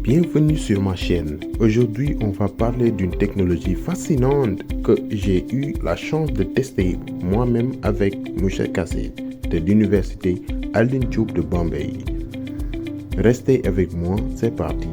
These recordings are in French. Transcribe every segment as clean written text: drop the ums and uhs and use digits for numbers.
Bienvenue sur ma chaîne. Aujourd'hui, on va parler d'une technologie fascinante que j'ai eu la chance de tester moi-même avec Moussa Kassé de l'université Alioune Diop de Bambey. Restez avec moi, c'est parti.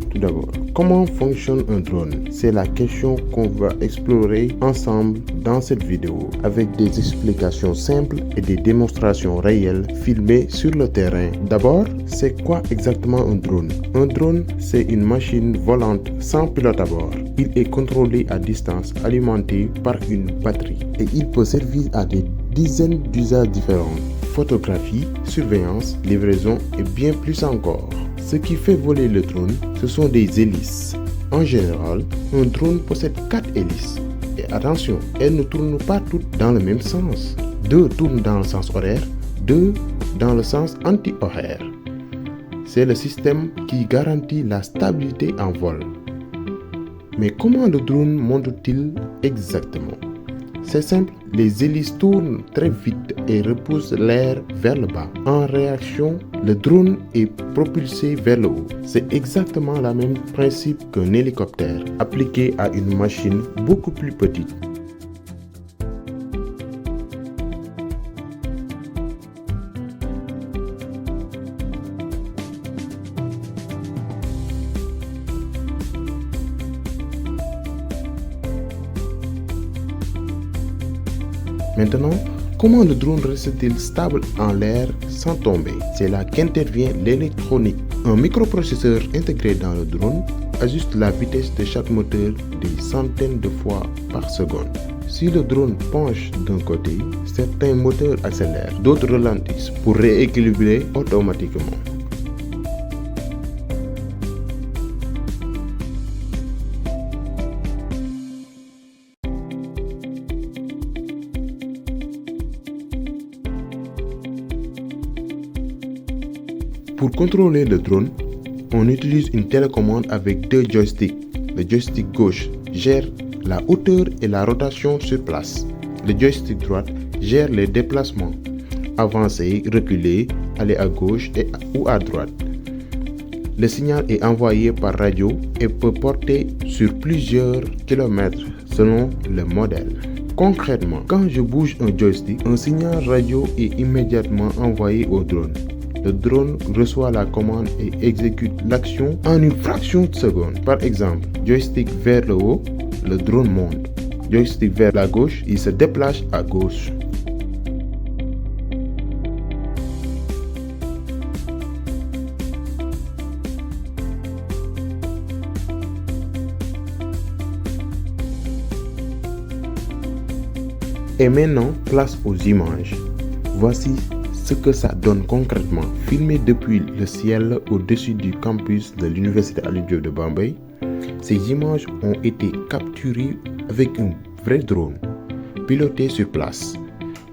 Tout d'abord, comment fonctionne un drone? C'est la question qu'on va explorer ensemble dans cette vidéo avec des explications simples et des démonstrations réelles filmées sur le terrain. D'abord, c'est quoi exactement un drone? Un drone, c'est une machine volante sans pilote à bord. Il est contrôlé à distance, alimenté par une batterie et il peut servir à des dizaines d'usages différents. Photographie, surveillance, livraison et bien plus encore. Ce qui fait voler le drone, ce sont des hélices. En général, un drone possède 4 hélices. Et attention, elles ne tournent pas toutes dans le même sens. 2 tournent dans le sens horaire, 2 dans le sens anti-horaire. C'est le système qui garantit la stabilité en vol. Mais comment le drone monte-t-il exactement? C'est simple, les hélices tournent très vite et repoussent l'air vers le bas. En réaction, le drone est propulsé vers le haut. C'est exactement le même principe qu'un hélicoptère, appliqué à une machine beaucoup plus petite. Maintenant, comment le drone reste-t-il stable en l'air sans tomber? C'est là qu'intervient l'électronique. Un microprocesseur intégré dans le drone ajuste la vitesse de chaque moteur des centaines de fois par seconde. Si le drone penche d'un côté, certains moteurs accélèrent, d'autres ralentissent pour rééquilibrer automatiquement. Pour contrôler le drone, on utilise une télécommande avec 2 joysticks. Le joystick gauche gère la hauteur et la rotation sur place. Le joystick droite gère les déplacements, avancer, reculer, aller à gauche ou à droite. Le signal est envoyé par radio et peut porter sur plusieurs kilomètres selon le modèle. Concrètement, quand je bouge un joystick, un signal radio est immédiatement envoyé au drone. Le drone reçoit la commande et exécute l'action en une fraction de seconde. Par exemple, joystick vers le haut, le drone monte. Joystick vers la gauche, il se déplace à gauche. Et maintenant, place aux images. Voici ce que ça donne concrètement, filmé depuis le ciel au-dessus du campus de l'université Alioune Diop de Bambey. Ces images ont été capturées avec un vrai drone, piloté sur place.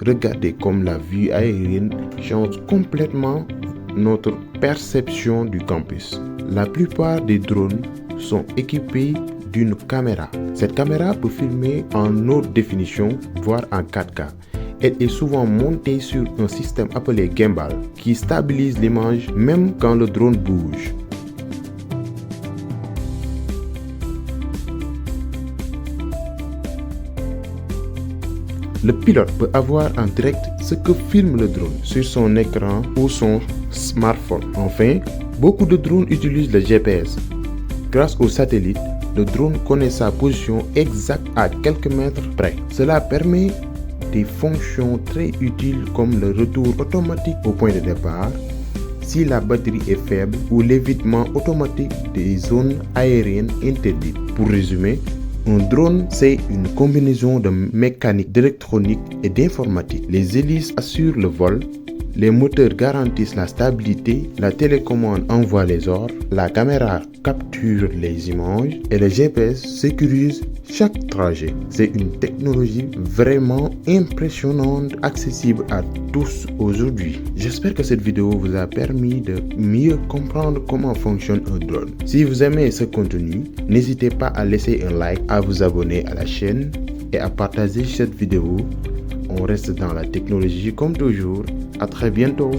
Regardez comme la vue aérienne change complètement notre perception du campus. La plupart des drones sont équipés d'une caméra. Cette caméra peut filmer en haute définition, voire en 4K. Elle est souvent montée sur un système appelé gimbal qui stabilise l'image même quand le drone bouge. Le pilote peut avoir en direct ce que filme le drone sur son écran ou son smartphone. Enfin, beaucoup de drones utilisent le GPS. Grâce au satellite, le drone connaît sa position exacte à quelques mètres près. Cela permet des fonctions très utiles comme le retour automatique au point de départ si la batterie est faible ou l'évitement automatique des zones aériennes interdites. Pour résumer, un drone, c'est une combinaison de mécanique, d'électronique et d'informatique. Les hélices assurent le vol, les moteurs garantissent la stabilité, la télécommande envoie les ordres, la caméra capture les images et le GPS sécurise chaque trajet. C'est une technologie vraiment impressionnante, accessible à tous aujourd'hui. J'espère que cette vidéo vous a permis de mieux comprendre comment fonctionne un drone. Si vous aimez ce contenu, n'hésitez pas à laisser un like, à vous abonner à la chaîne et à partager cette vidéo. On reste dans la technologie comme toujours. À très bientôt.